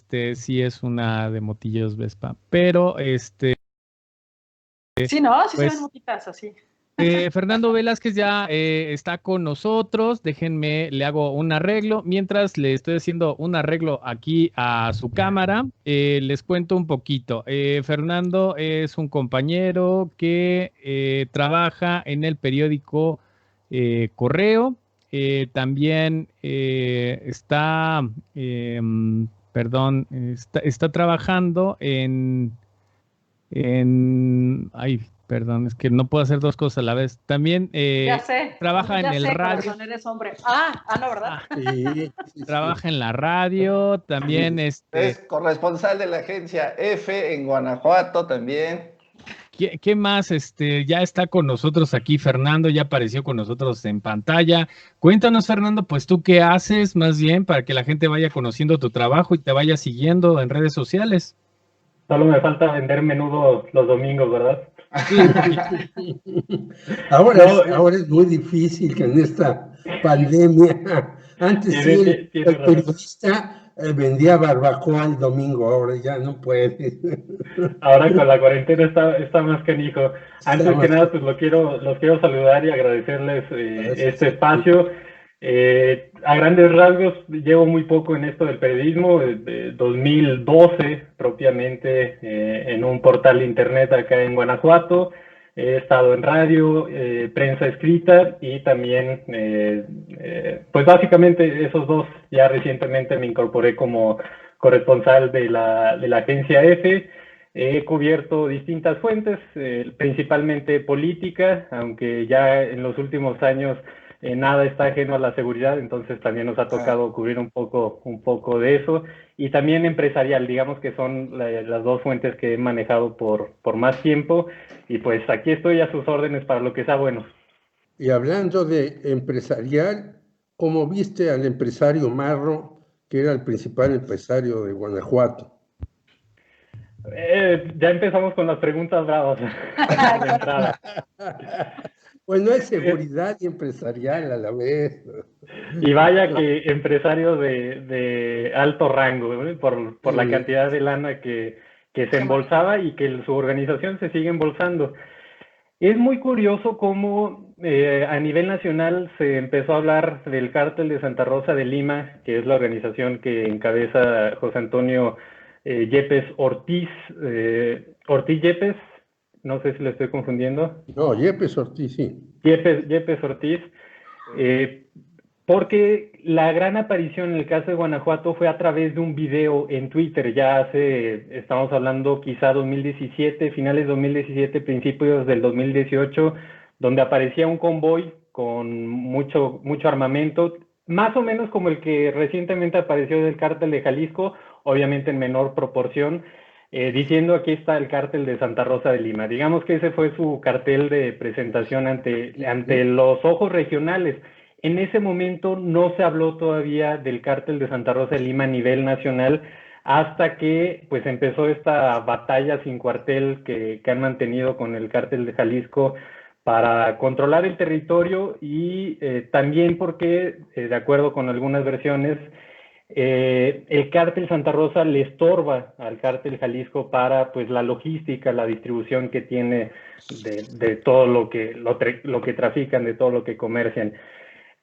sí es una de Motillos Vespa, pero Sí, ¿no? Sí se ven pues motitas así. Fernando Velázquez ya está con nosotros. Déjenme, le hago un arreglo. Mientras le estoy haciendo un arreglo aquí a su cámara, les cuento un poquito. Fernando es un compañero que trabaja en el periódico Correo. También perdón, está trabajando ay, perdón, es que no puedo hacer dos cosas a la vez. También Ya sé, trabaja en ya el sé, radio. corazón, eres hombre. No, ¿verdad? Sí, Trabaja en la radio, también Es corresponsal de la agencia F en Guanajuato también. ¿qué más? Ya está con nosotros aquí, Fernando, ya apareció con nosotros en pantalla. Cuéntanos, Fernando, pues tú qué haces más bien para que la gente vaya conociendo tu trabajo y te vaya siguiendo en redes sociales. Solo me falta vender menudo los domingos, ¿verdad? Sí, un poquito. Ahora es muy difícil que en esta pandemia. Antes sí, tiene el periodista vendía barbacoa el domingo, ahora ya no puede. Ahora con la cuarentena está más canijo. Antes que nada, pues los quiero saludar y agradecerles este espacio. A grandes rasgos, llevo muy poco en esto del periodismo, de 2012 propiamente, en un portal de internet acá en Guanajuato. He estado en radio, prensa escrita y también, pues básicamente esos dos. Ya recientemente me incorporé como corresponsal de la agencia F. He cubierto distintas fuentes, principalmente política, aunque ya en los últimos años nada está ajeno a la seguridad, entonces también nos ha tocado cubrir un poco de eso, y también empresarial, digamos que son las dos fuentes que he manejado por más tiempo, y pues aquí estoy a sus órdenes para lo que sea bueno. Y hablando de empresarial, ¿cómo viste al empresario Marro, que era el principal empresario de Guanajuato? Ya empezamos con las preguntas bravas de entrada. Pues no hay seguridad y empresarial a la vez. Y vaya que empresarios de alto rango, ¿eh? por la cantidad de lana que se embolsaba y que su organización se sigue embolsando. Es muy curioso cómo a nivel nacional se empezó a hablar del cártel de Santa Rosa de Lima, que es la organización que encabeza José Antonio Yepes Ortiz. Ortiz Yepes, no sé si lo estoy confundiendo. No, Yepes Ortiz, sí. Yepes Ortiz. Porque la gran aparición en el caso de Guanajuato fue a través de un video en Twitter, estamos hablando quizá 2017, finales de 2017, principios del 2018, donde aparecía un convoy con mucho armamento, más o menos como el que recientemente apareció del cártel de Jalisco, obviamente en menor proporción, diciendo aquí está el cártel de Santa Rosa de Lima. Digamos que ese fue su cartel de presentación ante los ojos regionales. En ese momento no se habló todavía del cártel de Santa Rosa de Lima a nivel nacional, hasta que pues empezó esta batalla sin cuartel que han mantenido con el cártel de Jalisco para controlar el territorio, y también porque, de acuerdo con algunas versiones, el cártel Santa Rosa le estorba al cártel Jalisco para pues la logística, la distribución que tiene de todo lo que trafican, de todo lo que comercian.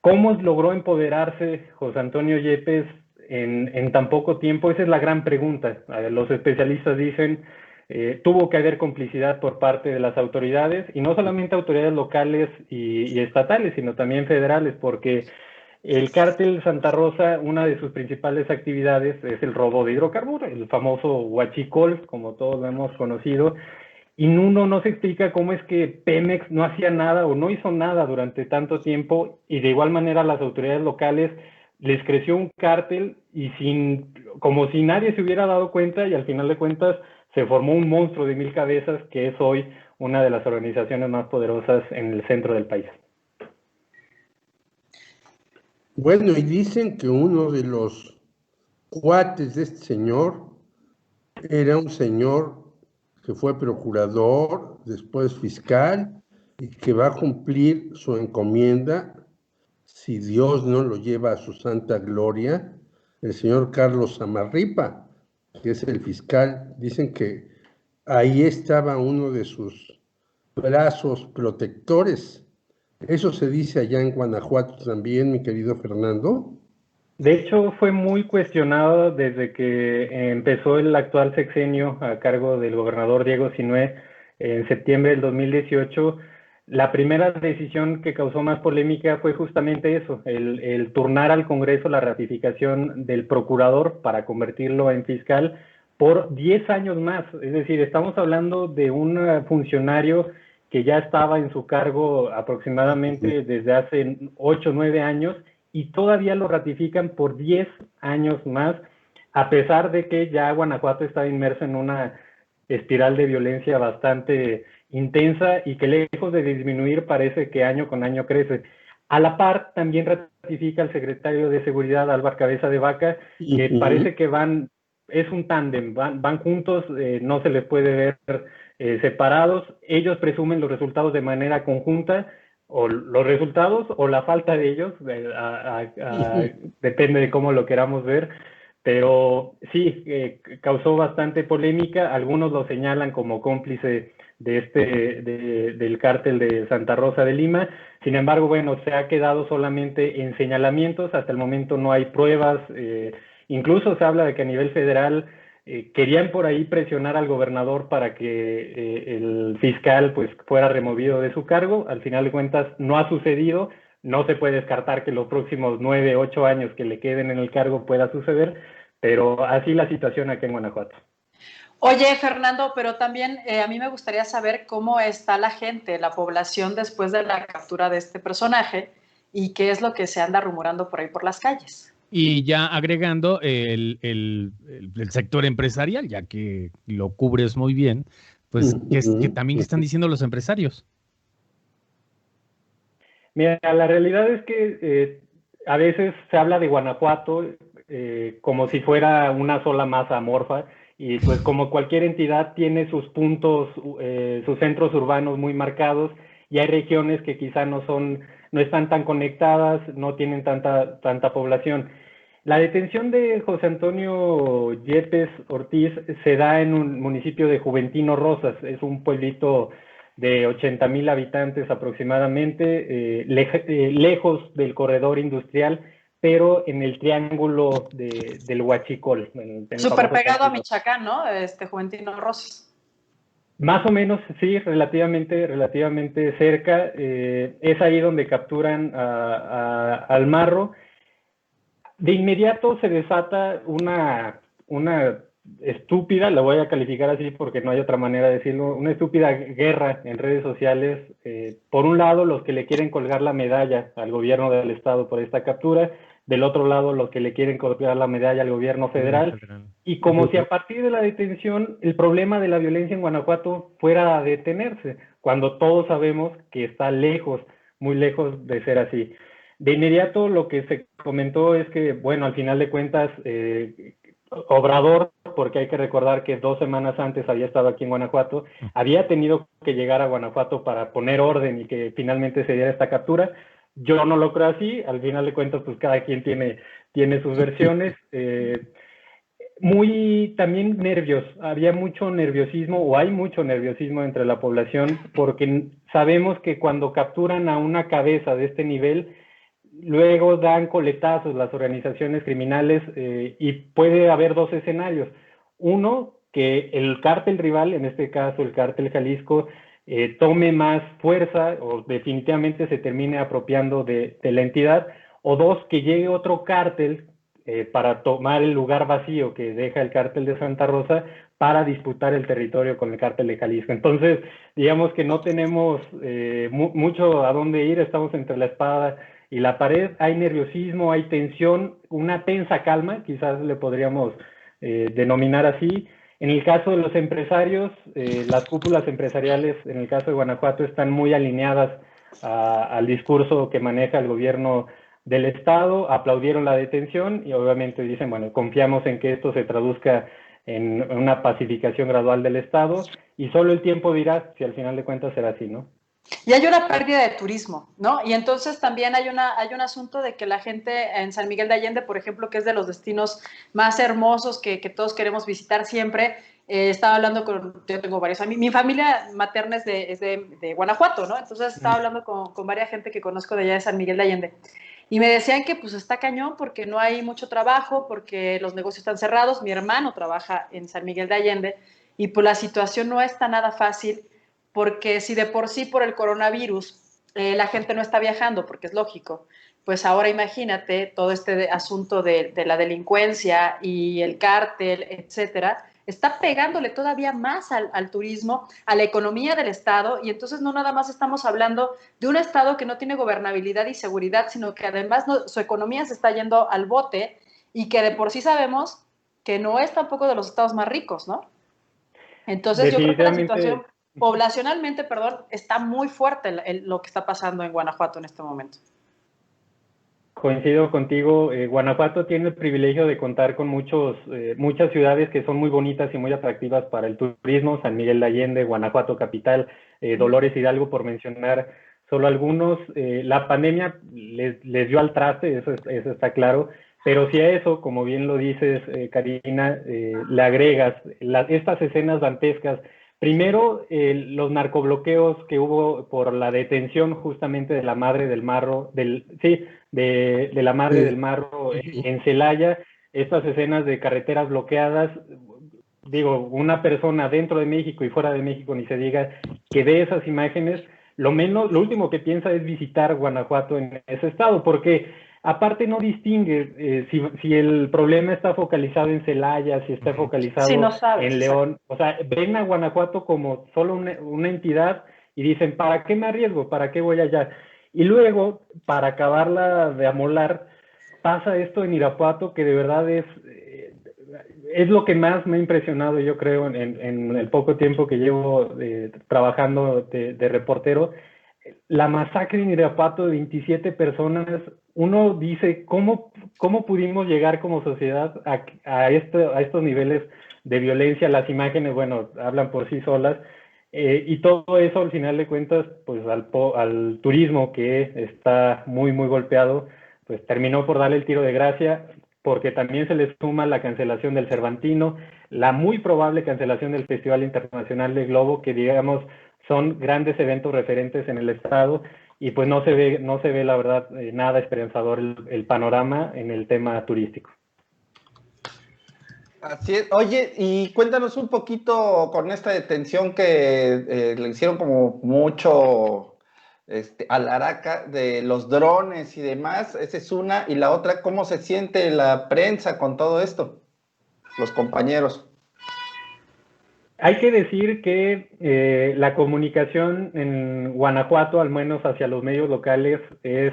¿Cómo logró empoderarse José Antonio Yepes en tan poco tiempo? Esa es la gran pregunta. Los especialistas dicen tuvo que haber complicidad por parte de las autoridades, y no solamente autoridades locales y estatales, sino también federales, porque el cártel Santa Rosa, una de sus principales actividades es el robo de hidrocarburos, el famoso huachicol, como todos lo hemos conocido, y uno no se explica cómo es que Pemex no hacía nada o no hizo nada durante tanto tiempo, y de igual manera las autoridades locales les creció un cártel y como si nadie se hubiera dado cuenta, y al final de cuentas se formó un monstruo de 1000 cabezas que es hoy una de las organizaciones más poderosas en el centro del país. Bueno, y dicen que uno de los cuates de este señor era un señor que fue procurador, después fiscal, y que va a cumplir su encomienda, si Dios no lo lleva a su santa gloria, el señor Carlos Samarripa, que es el fiscal, dicen que ahí estaba uno de sus brazos protectores. ¿Eso se dice allá en Guanajuato también, mi querido Fernando? De hecho, fue muy cuestionado desde que empezó el actual sexenio a cargo del gobernador Diego Sinue en septiembre del 2018. La primera decisión que causó más polémica fue justamente eso, el turnar al Congreso la ratificación del procurador para convertirlo en fiscal por 10 años más. Es decir, estamos hablando de un funcionario que ya estaba en su cargo aproximadamente desde hace 8 o 9 años y todavía lo ratifican por 10 años más, a pesar de que ya Guanajuato está inmerso en una espiral de violencia bastante intensa y que lejos de disminuir parece que año con año crece. A la par también ratifica el secretario de Seguridad, Álvaro Cabeza de Vaca, que parece que es un tándem, van juntos, no se les puede ver separados. Ellos presumen los resultados de manera conjunta, o los resultados o la falta de ellos, depende de cómo lo queramos ver, pero sí, causó bastante polémica. Algunos lo señalan como cómplice del cártel de Santa Rosa de Lima. Sin embargo, bueno, se ha quedado solamente en señalamientos. Hasta el momento no hay pruebas. Incluso se habla de que a nivel federal querían por ahí presionar al gobernador para que el fiscal pues fuera removido de su cargo. Al final de cuentas no ha sucedido. No se puede descartar que los próximos 9, 8 años que le queden en el cargo pueda suceder, pero así la situación aquí en Guanajuato. Oye, Fernando, pero también a mí me gustaría saber cómo está la gente, la población después de la captura de este personaje y qué es lo que se anda rumorando por ahí por las calles. Y ya agregando el sector empresarial, ya que lo cubres muy bien, pues que también están diciendo los empresarios. Mira, la realidad es que a veces se habla de Guanajuato como si fuera una sola masa amorfa, y pues como cualquier entidad tiene sus puntos, sus centros urbanos muy marcados, y hay regiones que quizá no están tan conectadas, no tienen tanta población. La detención de José Antonio Yepes Ortiz se da en un municipio de Juventino Rosas, es un pueblito de 80,000 habitantes aproximadamente, lejos del corredor industrial, pero en el triángulo del Huachicol. Súper pegado a Michoacán, ¿no? Juventino Rosas. Más o menos, sí, relativamente cerca. Es ahí donde capturan al marro. De inmediato se desata una estúpida, la voy a calificar así porque no hay otra manera de decirlo, una estúpida guerra en redes sociales. Por un lado, los que le quieren colgar la medalla al gobierno del estado por esta captura, del otro lado, los que le quieren colgar la medalla al gobierno federal, y como si a partir de la detención el problema de la violencia en Guanajuato fuera a detenerse, cuando todos sabemos que está lejos, muy lejos de ser así. De inmediato lo que se comentó es que, bueno, al final de cuentas, Obrador, porque hay que recordar que 2 semanas antes había estado aquí en Guanajuato, había tenido que llegar a Guanajuato para poner orden y que finalmente se diera esta captura. Yo no lo creo así, al final de cuentas, pues cada quien tiene sus versiones. Muy también nervios, había mucho nerviosismo o hay mucho nerviosismo entre la población porque sabemos que cuando capturan a una cabeza de este nivel, luego dan coletazos las organizaciones criminales y puede haber 2 escenarios. Uno, que el cártel rival, en este caso el cártel Jalisco, tome más fuerza o definitivamente se termine apropiando de la entidad. O 2, que llegue otro cártel para tomar el lugar vacío que deja el cártel de Santa Rosa para disputar el territorio con el cártel de Jalisco. Entonces, digamos que no tenemos mucho a dónde ir, estamos entre la espada y la pared. Hay nerviosismo, hay tensión, una tensa calma, quizás le podríamos denominar así. En el caso de los empresarios, las cúpulas empresariales, en el caso de Guanajuato, están muy alineadas al discurso que maneja el gobierno del Estado, aplaudieron la detención y obviamente dicen, bueno, confiamos en que esto se traduzca en una pacificación gradual del Estado y solo el tiempo dirá si al final de cuentas será así, ¿no? Y hay una pérdida de turismo, ¿no? Y entonces también hay un asunto de que la gente en San Miguel de Allende, por ejemplo, que es de los destinos más hermosos que todos queremos visitar siempre, estaba hablando yo tengo varios, mi familia materna es de Guanajuato, ¿no? Entonces estaba hablando con varias gente que conozco de allá de San Miguel de Allende. Y me decían que pues está cañón porque no hay mucho trabajo, porque los negocios están cerrados. Mi hermano trabaja en San Miguel de Allende y pues la situación no está nada fácil, porque si de por sí por el coronavirus la gente no está viajando, porque es lógico, pues ahora imagínate todo este asunto de la delincuencia y el cártel, etcétera, está pegándole todavía más al turismo, a la economía del Estado, y entonces no nada más estamos hablando de un Estado que no tiene gobernabilidad y seguridad, sino que además su economía se está yendo al bote y que de por sí sabemos que no es tampoco de los estados más ricos, ¿no? Entonces yo creo que la situación poblacionalmente, perdón, está muy fuerte lo que está pasando en Guanajuato en este momento. Coincido contigo, Guanajuato tiene el privilegio de contar con muchas ciudades que son muy bonitas y muy atractivas para el turismo, San Miguel de Allende, Guanajuato capital, Dolores Hidalgo, por mencionar solo algunos. La pandemia les dio al traste, eso está claro, pero si a eso, como bien lo dices, Karina, le agregas estas escenas dantescas. Primero, los narcobloqueos que hubo por la detención justamente de la madre del Marro, de la madre del Marro en Celaya, estas escenas de carreteras bloqueadas, digo, una persona dentro de México y fuera de México, ni se diga, que ve esas imágenes, lo último que piensa es visitar Guanajuato en ese estado, porque aparte no distingue si el problema está focalizado en Celaya, si está focalizado sí, no sabes, en León. O sea, ven a Guanajuato como solo una entidad y dicen, ¿para qué me arriesgo? ¿Para qué voy allá? Y luego, para acabarla de amolar, pasa esto en Irapuato, que de verdad es lo que más me ha impresionado, yo creo, en el poco tiempo que llevo trabajando de reportero. La masacre en Irapuato de 27 personas, uno dice, ¿cómo pudimos llegar como sociedad a estos niveles de violencia? Las imágenes, bueno, hablan por sí solas, y todo eso, al final de cuentas, pues al turismo, que está muy, muy golpeado, pues terminó por darle el tiro de gracia, porque también se le suma la cancelación del Cervantino, la muy probable cancelación del Festival Internacional de Globo, que digamos son grandes eventos referentes en el estado, y pues no se ve la verdad nada esperanzador el panorama en el tema turístico. Así es. Oye, y cuéntanos un poquito con esta detención que le hicieron como mucho alaraca de los drones y demás. Esa es una. Y la otra, ¿cómo se siente la prensa con todo esto? Los compañeros. Hay que decir que la comunicación en Guanajuato, al menos hacia los medios locales, es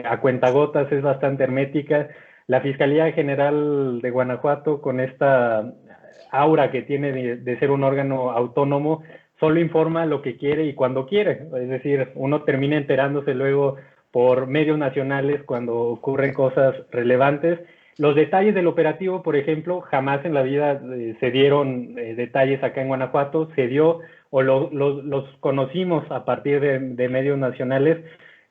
a cuentagotas, es bastante hermética. La Fiscalía General de Guanajuato, con esta aura que tiene de ser un órgano autónomo, solo informa lo que quiere y cuando quiere. Es decir, uno termina enterándose luego por medios nacionales cuando ocurren cosas relevantes. Los detalles del operativo, por ejemplo, jamás en la vida se dieron detalles acá en Guanajuato, se dio o los conocimos a partir de medios nacionales.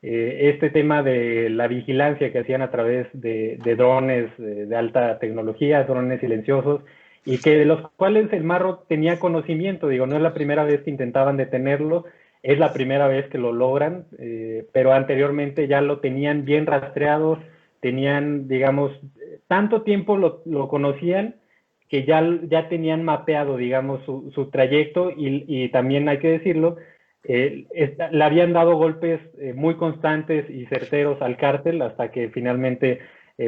Este tema de la vigilancia que hacían a través de drones de alta tecnología, drones silenciosos, y que de los cuales el Marro tenía conocimiento. Digo, no es la primera vez que intentaban detenerlo, es la primera vez que lo logran, pero anteriormente ya lo tenían bien rastreado, tenían, digamos, tanto tiempo lo conocían que ya tenían mapeado, digamos, su trayecto, y también hay que decirlo, le habían dado golpes muy constantes y certeros al cártel hasta que finalmente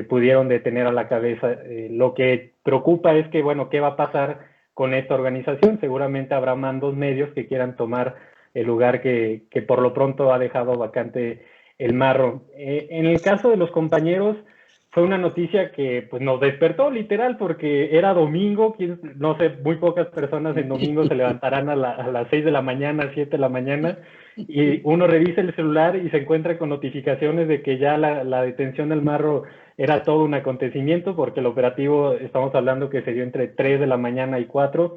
pudieron detener a la cabeza. Lo que preocupa es que, bueno, ¿qué va a pasar con esta organización? Seguramente habrá mandos medios que quieran tomar el lugar que por lo pronto ha dejado vacante el Marro. En el caso de los compañeros, fue una noticia que pues nos despertó literal, porque era domingo, no sé, muy pocas personas en domingo se levantarán a las 6 de la mañana, 7 de la mañana, y uno revisa el celular y se encuentra con notificaciones de que ya la detención del Marro era todo un acontecimiento, porque el operativo, estamos hablando que se dio entre 3 de la mañana y 4.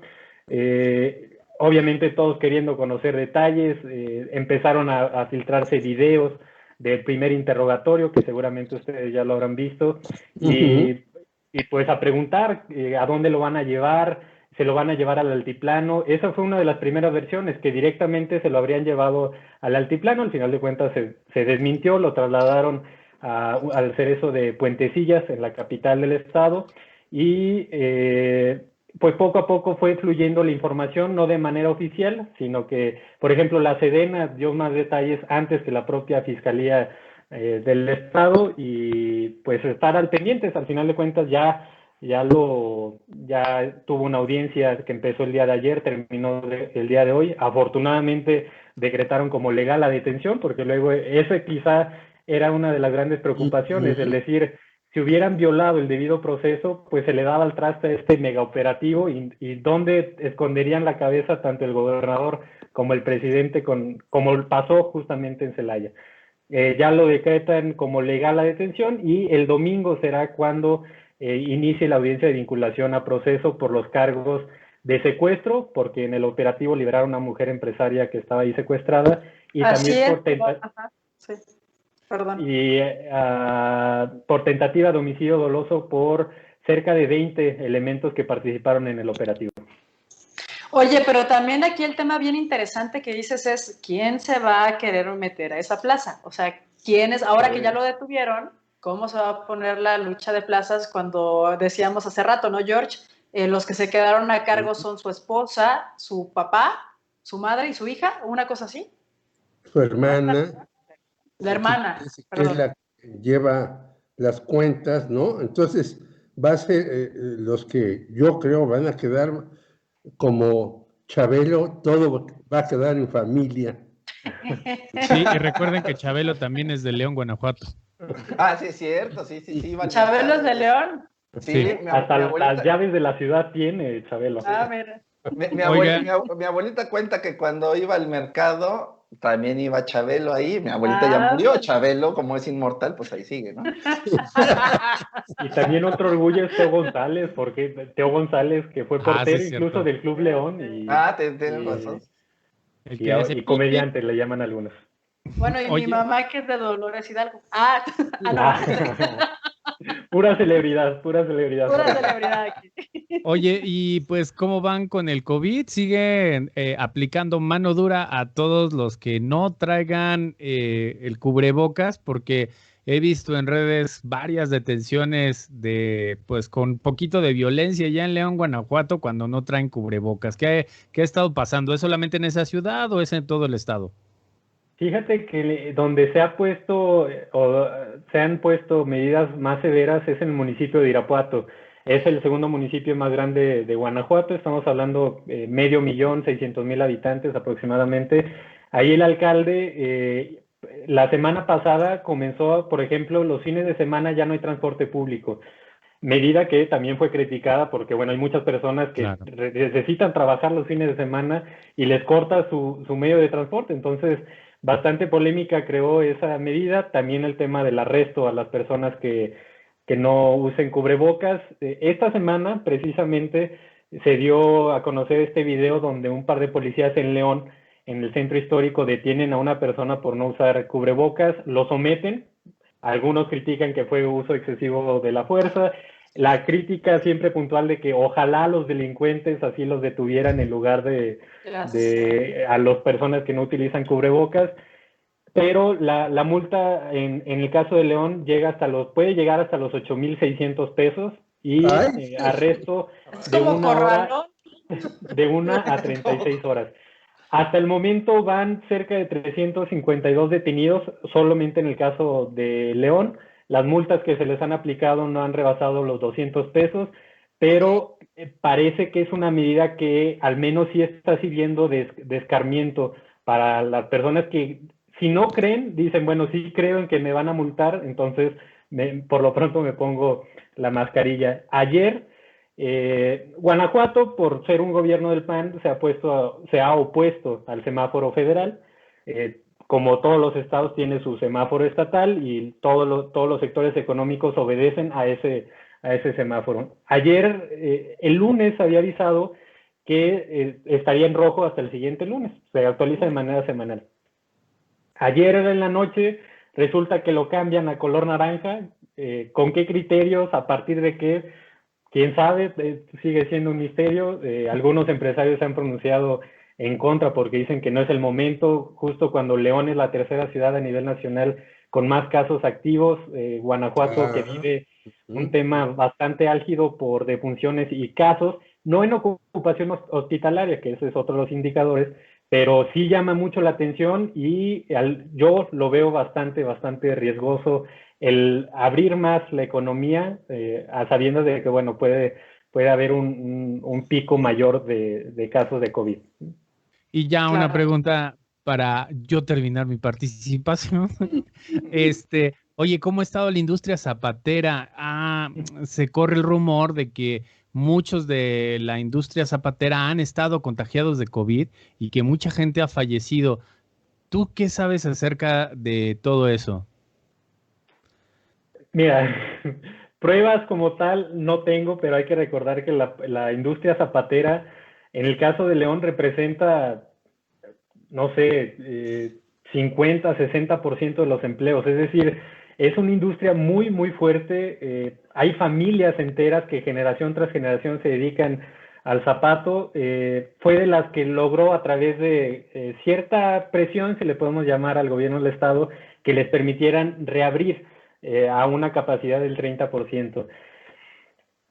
obviamente todos queriendo conocer detalles, empezaron a filtrarse videos del primer interrogatorio, que seguramente ustedes ya lo habrán visto, y pues a preguntar a dónde lo van a llevar, se lo van a llevar al altiplano. Esa fue una de las primeras versiones, que directamente se lo habrían llevado al altiplano. Al final de cuentas se desmintió, lo trasladaron al cerezo de Puentecillas, en la capital del estado, y pues poco a poco fue fluyendo la información, no de manera oficial, sino que, por ejemplo, la Sedena dio más detalles antes que la propia Fiscalía del Estado, y pues estar al pendientes. Al final de cuentas ya tuvo una audiencia que empezó el día de ayer, terminó el día de hoy. Afortunadamente decretaron como legal la detención, porque luego ese quizá era una de las grandes preocupaciones, es decir, si hubieran violado el debido proceso, pues se le daba al traste a este megaoperativo, y dónde esconderían la cabeza tanto el gobernador como el presidente, como pasó justamente en Celaya. Ya lo decretan como legal la detención, y el domingo será cuando inicie la audiencia de vinculación a proceso por los cargos de secuestro, porque en el operativo liberaron a una mujer empresaria que estaba ahí secuestrada, y Así también sí. Perdón. Y por tentativa de homicidio doloso por cerca de 20 elementos que participaron en el operativo. Oye, pero también aquí el tema bien interesante que dices es, ¿quién se va a querer meter a esa plaza? O sea, ¿quiénes, ahora que ya lo detuvieron, cómo se va a poner la lucha de plazas cuando decíamos hace rato, ¿no, George? Los que se quedaron a cargo son su esposa, su papá, su madre y su hija, una cosa así. Su hermana. La hermana. Que es la que lleva las cuentas, ¿no? Entonces, va a ser los que yo creo van a quedar como Chabelo, todo va a quedar en familia. Sí, y recuerden que Chabelo también es de León, Guanajuato. Ah, sí, es cierto, sí. ¿Chabelo es de León? Sí, hasta las llaves de la ciudad tiene Chabelo. Ah, mira. Mi abuelita cuenta que cuando iba al mercado también iba Chabelo ahí. Mi abuelita ya murió, Chabelo, como es inmortal, pues ahí sigue, ¿no? Y también otro orgullo es Teo González, porque Teo González, que fue portero sí, incluso del Club León, tienes razón. Y comediante le llaman algunos. Bueno, y mi mamá, que es de Dolores Hidalgo. Pura celebridad. Pura celebridad aquí. Oye, y pues, ¿cómo van con el COVID? ¿Siguen aplicando mano dura a todos los que no traigan el cubrebocas? Porque he visto en redes varias detenciones pues, con poquito de violencia ya en León, Guanajuato, cuando no traen cubrebocas. ¿Qué ha estado pasando? ¿Es solamente en esa ciudad o es en todo el estado? Fíjate que donde se han puesto medidas más severas es en el municipio de Irapuato. Es el segundo municipio más grande de Guanajuato. Estamos hablando 500,600,000 habitantes aproximadamente. Ahí el alcalde, la semana pasada comenzó, por ejemplo, los fines de semana ya no hay transporte público. Medida que también fue criticada porque, bueno, hay muchas personas que necesitan trabajar los fines de semana y les corta su medio de transporte. Entonces, bastante polémica creó esa medida. También el tema del arresto a las personas que no usen cubrebocas. Esta semana, precisamente, se dio a conocer este video donde un par de policías en León, en el centro histórico, detienen a una persona por no usar cubrebocas, lo someten. Algunos critican que fue uso excesivo de la fuerza. La crítica siempre puntual de que ojalá los delincuentes así los detuvieran en lugar de a las personas que no utilizan cubrebocas. Pero la multa en el caso de León puede llegar hasta los 8,600 pesos y arresto de 1 a 36 horas. Hasta el momento van cerca de 352 detenidos solamente en el caso de León. Las multas que se les han aplicado no han rebasado los 200 pesos, pero parece que es una medida que al menos sí está sirviendo de escarmiento para las personas que, si no creen, dicen, bueno, sí creo en que me van a multar, entonces por lo pronto me pongo la mascarilla. Ayer, Guanajuato, por ser un gobierno del PAN, se ha opuesto al semáforo federal. Como todos los estados, tiene su semáforo estatal y todos los sectores económicos obedecen a ese semáforo. Ayer, el lunes, había avisado que estaría en rojo hasta el siguiente lunes. Se actualiza de manera semanal. Ayer en la noche resulta que lo cambian a color naranja. ¿Con qué criterios? ¿A partir de qué? ¿Quién sabe? Sigue siendo un misterio. Algunos empresarios se han pronunciado en contra porque dicen que no es el momento, justo cuando León es la tercera ciudad a nivel nacional con más casos activos, Guanajuato que vive un tema bastante álgido por defunciones y casos, no en ocupación hospitalaria, que ese es otro de los indicadores, pero sí llama mucho la atención y yo lo veo bastante riesgoso el abrir más la economía a sabiendas de que, bueno, puede haber un pico mayor de casos de COVID. Y ya una pregunta para yo terminar mi participación. Oye, ¿cómo ha estado la industria zapatera? Se corre el rumor de que muchos de la industria zapatera han estado contagiados de COVID y que mucha gente ha fallecido. ¿Tú qué sabes acerca de todo eso? Mira, pruebas como tal no tengo, pero hay que recordar que la industria zapatera, en el caso de León, representa, no sé, 50, 60% de los empleos. Es decir, es una industria muy, muy fuerte. Hay familias enteras que generación tras generación se dedican al zapato. Fue de las que logró a través de cierta presión, si le podemos llamar al gobierno del estado, que les permitieran reabrir a una capacidad del 30%.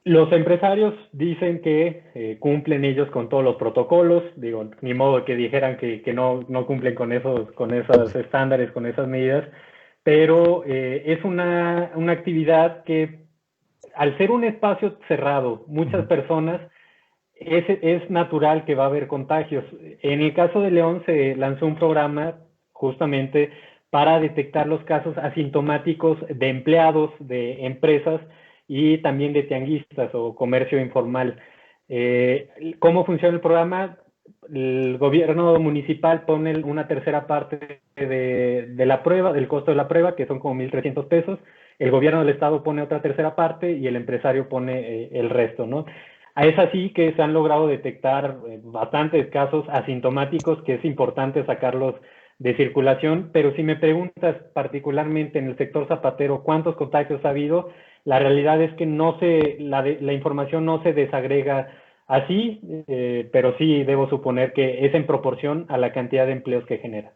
Los empresarios dicen que cumplen ellos con todos los protocolos, digo, ni modo que dijeran que no cumplen con esos estándares, con esas medidas, pero es una actividad que, al ser un espacio cerrado, muchas personas, es natural que va a haber contagios. En el caso de León se lanzó un programa justamente para detectar los casos asintomáticos de empleados de empresas y también de tianguistas o comercio informal. ¿Cómo funciona el programa? El gobierno municipal pone una tercera parte de la prueba, del costo de la prueba, que son como 1,300 pesos. El gobierno del estado pone otra tercera parte y el empresario pone el resto, ¿no? Es así que se han logrado detectar bastantes casos asintomáticos, que es importante sacarlos de circulación, pero si me preguntas particularmente en el sector zapatero cuántos contagios ha habido, la realidad es que la información no se desagrega así, pero sí debo suponer que es en proporción a la cantidad de empleos que genera.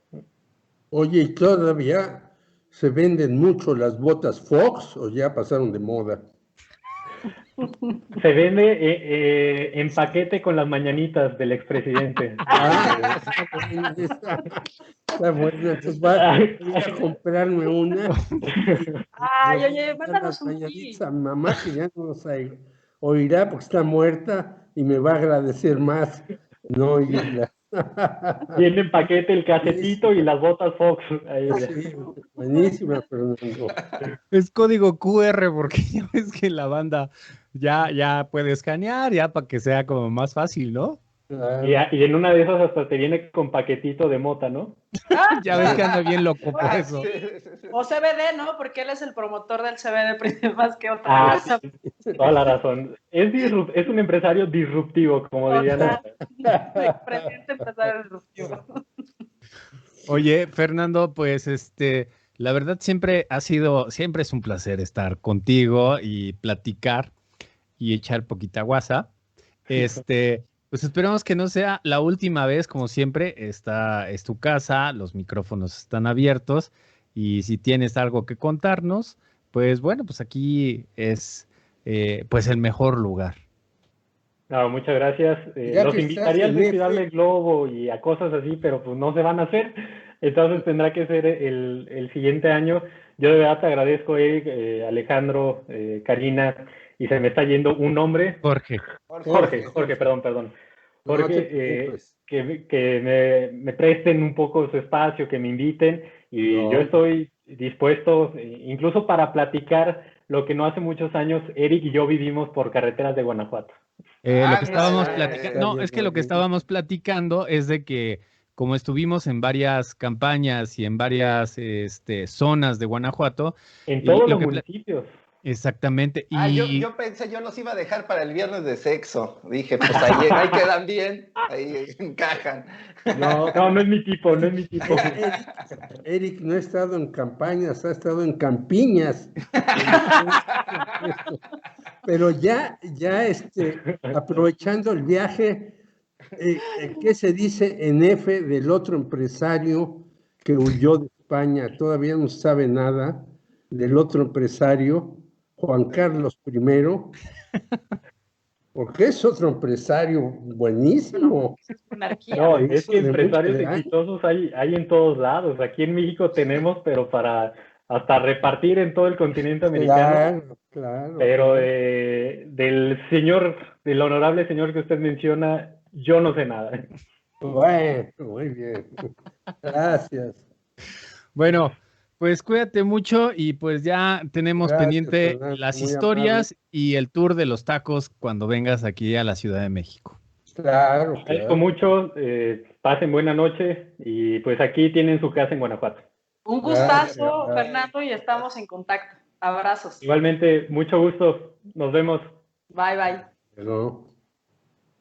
Oye, ¿y todavía se venden mucho las botas Fox o ya pasaron de moda? Se vende en paquete con las mañanitas del expresidente. Está bueno, entonces voy a comprarme una. Ay, oye, mándanos un kit. A mi mamá, que ya no los oirá porque está muerta y me va a agradecer más no oírla. Viene en paquete el casetito y las botas Fox. Ahí. Sí, buenísima, Fernando. Es código QR porque ya ves que la banda ya puede escanear, ya para que sea como más fácil, ¿no? Y en una de esas hasta te viene con paquetito de mota, ¿no? Ya ves que anda bien loco por eso. O CBD, ¿no? Porque él es el promotor del CBD más que otra cosa. Sí, toda la razón. Es un empresario disruptivo, como dirían. Presente empresario disruptivo. Oye, Fernando, pues la verdad siempre es un placer estar contigo y platicar y echar poquita guasa. Pues esperemos que no sea la última vez, como siempre, esta es tu casa, los micrófonos están abiertos y si tienes algo que contarnos, pues bueno, pues aquí es pues el mejor lugar. No, muchas gracias. Los invitaría al Festival del Globo y a cosas así, pero pues no se van a hacer, entonces tendrá que ser el siguiente año. Yo de verdad te agradezco, Eric, Alejandro, Karina, y se me está yendo un nombre. Jorge, perdón. Jorge, que me presten un poco su espacio, que me inviten, y yo estoy dispuesto, incluso para platicar lo que no hace muchos años Eric y yo vivimos por carreteras de Guanajuato. Lo que estábamos platicando, es que lo que estábamos platicando es de que como estuvimos en varias campañas y en varias zonas de Guanajuato. En todos los municipios. Exactamente. Yo pensé, yo los iba a dejar para el viernes de sexo. Dije, pues ahí quedan bien, ahí encajan. No, no es mi tipo, no es mi tipo. Eric no ha estado en campañas, ha estado en campiñas. Pero ya aprovechando el viaje, ¿qué se dice en F del otro empresario que huyó de España? Todavía no se sabe nada del otro empresario, Juan Carlos I, porque es otro empresario buenísimo. Monarquía. No, Que es hizo que de mucho empresarios daño. exitosos hay en todos lados. Aquí en México tenemos, pero para hasta repartir en todo el continente americano. Claro. Pero del honorable señor que usted menciona, yo no sé nada. Bueno, muy bien. Gracias. Bueno, pues cuídate mucho y pues ya tenemos Gracias, pendiente Fernando, las muy amable. historias y el tour de los tacos cuando vengas aquí a la Ciudad de México. Claro, Agradezco mucho, pasen buena noche y pues aquí tienen su casa en Guanajuato. Un Gracias. gustazo, Fernando, y estamos en contacto. Abrazos. Igualmente, mucho gusto. Nos vemos. Bye, bye. Pero,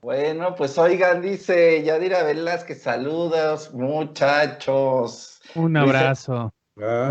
Bueno, pues oigan, dice Yadira Velázquez, saludos, muchachos. Un Luis abrazo. gracias.